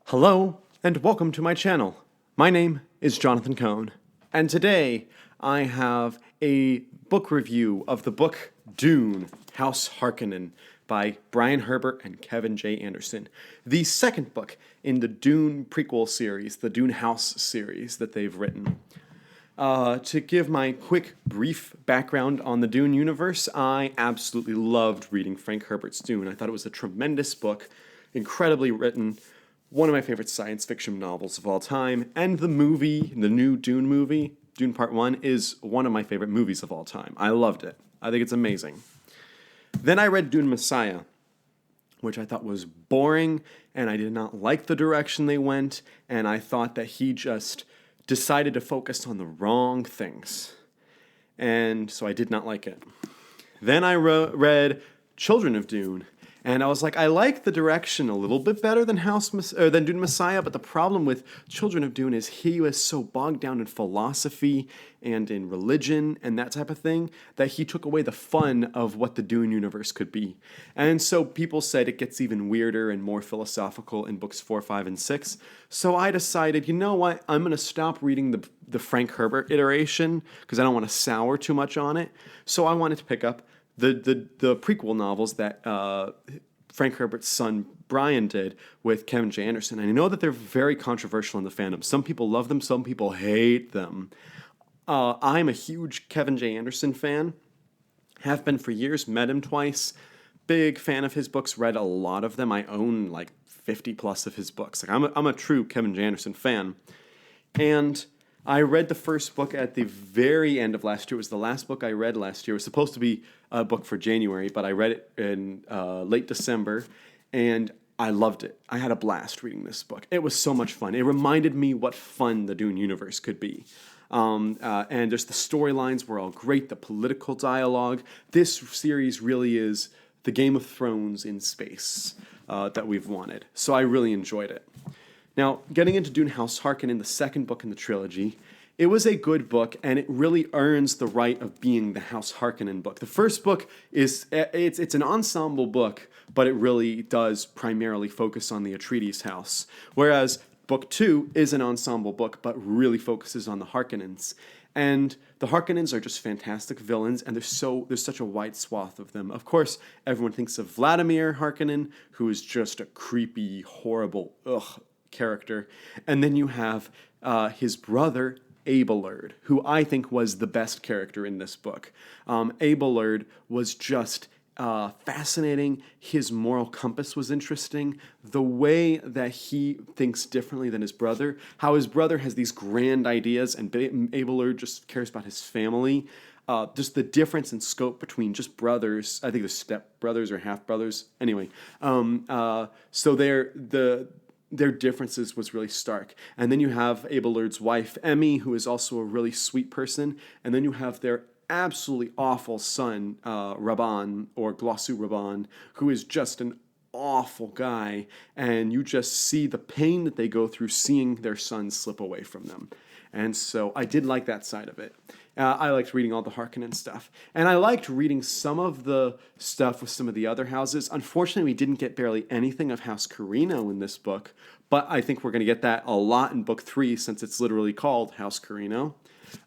Hello, and welcome to my channel. My name is Jonathan Cohn, and today I have a book review of the book Dune, House Harkonnen by Brian Herbert and Kevin J. Andrson, the second book in the Dune prequel series, the Dune House series that they've written. To give my quick, brief background on the Dune universe, I absolutely loved reading Frank Herbert's Dune. I thought it was a tremendous book, incredibly written, one of my favorite science fiction novels of all time, and the new Dune movie, Dune Part 1, is one of my favorite movies of all time. I loved it. I think it's amazing. Then I read Dune Messiah, which I thought was boring, and I did not like the direction they went, and I thought that he just decided to focus on the wrong things. And so I did not like it. Then I read Children of Dune, and I was like, I like the direction a little bit better than than Dune Messiah, but the problem with Children of Dune is he was so bogged down in philosophy and in religion and that type of thing that he took away the fun of what the Dune universe could be. And so people said it gets even weirder and more philosophical in books 4, 5, and 6. So I decided, you know what, I'm going to stop reading the Frank Herbert iteration because I don't want to sour too much on it. So I wanted to pick up the prequel novels that Frank Herbert's son Brian did with Kevin J. Andrson. And I know that they're very controversial in the fandom. Some people love them, some people hate them. I'm a huge Kevin J. Andrson fan, have been for years, met him twice, big fan of his books, read a lot of them. I own like 50 plus of his books. Like I'm a true Kevin J. Andrson fan. And I read the first book at the very end of last year. It was the last book I read last year. It was supposed to be a book for January, but I read it in late December, and I loved it. I had a blast reading this book. It was so much fun. It reminded me what fun the Dune universe could be. And there's the storylines were all great, the political dialogue. This series really is the Game of Thrones in space that we've wanted. So I really enjoyed it. Now, getting into Dune House Harkonnen, the second book in the trilogy, it was a good book, and it really earns the right of being the House Harkonnen book. The first book it's an ensemble book, but it really does primarily focus on the Atreides house, whereas book 2 is an ensemble book, but really focuses on the Harkonnens. And the Harkonnens are just fantastic villains, and there's such a wide swath of them. Of course, everyone thinks of Vladimir Harkonnen, who is just a creepy, horrible, character. And then you have his brother, Abelard, who I think was the best character in this book. Abelard was just fascinating. His moral compass was interesting. The way that he thinks differently than his brother, how his brother has these grand ideas and Abelard just cares about his family. Just the difference in scope between just brothers. I think they're step brothers or half brothers. Anyway, so their differences was really stark. And then you have Abelard's wife, Emmy, who is also a really sweet person. And then you have their absolutely awful son, Rabban, or Glossu Rabban, who is just an awful guy. And you just see the pain that they go through seeing their son slip away from them. And so I did like that side of it. I liked reading all the Harkonnen stuff. And I liked reading some of the stuff with some of the other houses. Unfortunately, we didn't get barely anything of House Carino in this book, but I think we're going to get that a lot in book 3 since it's literally called House Carino.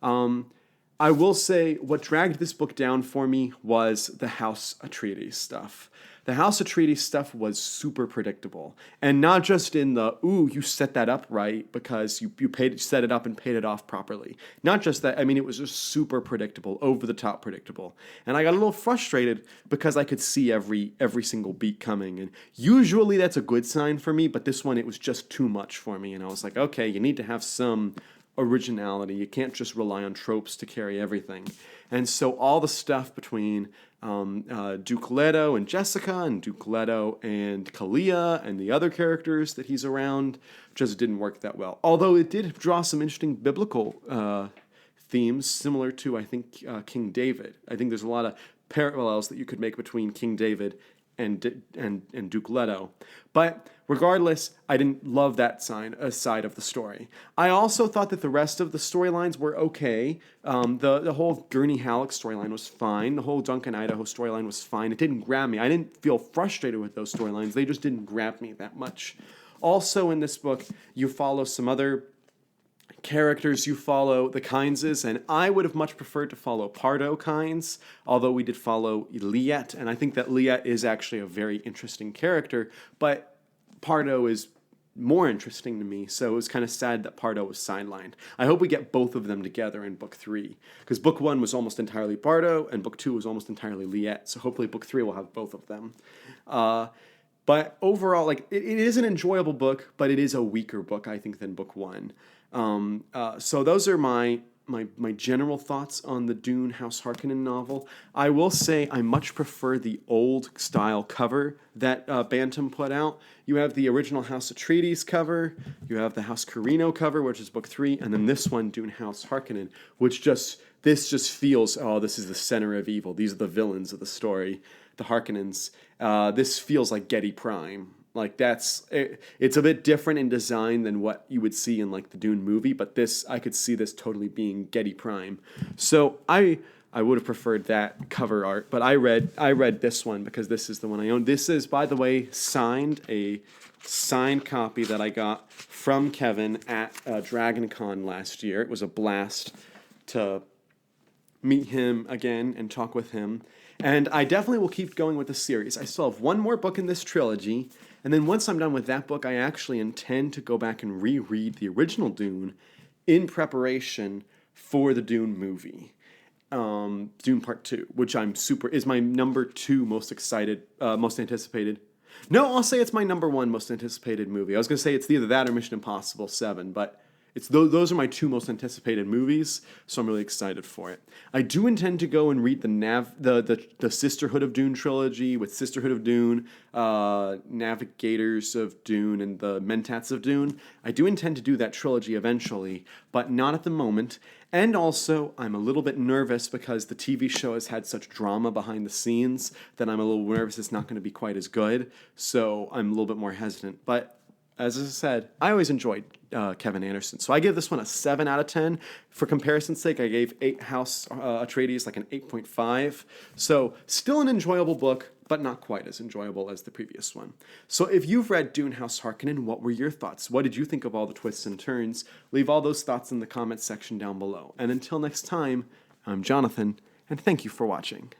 I will say what dragged this book down for me was the House Atreides stuff. The House Atreides stuff was super predictable. And not just in the, you set that up right because you set it up and paid it off properly. Not just that, I mean, it was just super predictable, over the top predictable. And I got a little frustrated because I could see every single beat coming. And usually that's a good sign for me, but this one, it was just too much for me. And I was like, okay, you need to have some originality. You can't just rely on tropes to carry everything. And so all the stuff between Duke Leto and Jessica, and Duke Leto and Kalia, and the other characters that he's around just didn't work that well. Although it did draw some interesting biblical themes, similar to, I think, King David. I think there's a lot of parallels that you could make between King David and Duke Leto. But regardless, I didn't love that side of the story. I also thought that the rest of the storylines were okay. The whole Gurney Halleck storyline was fine. The whole Duncan Idaho storyline was fine. It didn't grab me. I didn't feel frustrated with those storylines. They just didn't grab me that much. Also in this book, you follow some other characters. You follow the Kyneses, and I would have much preferred to follow Pardo Kynes, although we did follow Liet, and I think that Liet is actually a very interesting character, but Pardo is more interesting to me, so it was kind of sad that Pardo was sidelined. I hope we get both of them together in book 3, because book 1 was almost entirely Pardo, and book 2 was almost entirely Liet, so hopefully book 3 will have both of them. But overall, like it is an enjoyable book, but it is a weaker book, I think, than book 1. So those are my general thoughts on the Dune House Harkonnen novel. I will say I much prefer the old style cover that Bantam put out. You have the original House Atreides cover, you have the House Carino cover, which is book 3, and then this one, Dune House Harkonnen, which just feels, oh, this is the center of evil. These are the villains of the story, the Harkonnens. This feels like Getty Prime. Like it's a bit different in design than what you would see in like the Dune movie, but I could see this totally being Getty Prime. So I would have preferred that cover art, but I read this one because this is the one I own. This is, by the way, a signed copy that I got from Kevin at DragonCon last year. It was a blast to meet him again and talk with him. And I definitely will keep going with the series. I still have one more book in this trilogy, and then once I'm done with that book, I actually intend to go back and reread the original Dune in preparation for the Dune movie, Dune Part 2, which is my number 2 most anticipated. No, I'll say it's my number 1 most anticipated movie. I was going to say it's either that or Mission Impossible 7, but those are my 2 most anticipated movies, so I'm really excited for it. I do intend to go and read the Sisterhood of Dune trilogy with Sisterhood of Dune, Navigators of Dune, and the Mentats of Dune. I do intend to do that trilogy eventually, but not at the moment. And also, I'm a little bit nervous because the TV show has had such drama behind the scenes that I'm a little nervous it's not going to be quite as good, so I'm a little bit more hesitant. But as I said, I always enjoyed Kevin Andrson. So I give this one a 7 out of 10. For comparison's sake, I gave 8 House Atreides like an 8.5. So still an enjoyable book, but not quite as enjoyable as the previous one. So if you've read Dune House Harkonnen, what were your thoughts? What did you think of all the twists and turns? Leave all those thoughts in the comments section down below. And until next time, I'm Jonathan, and thank you for watching.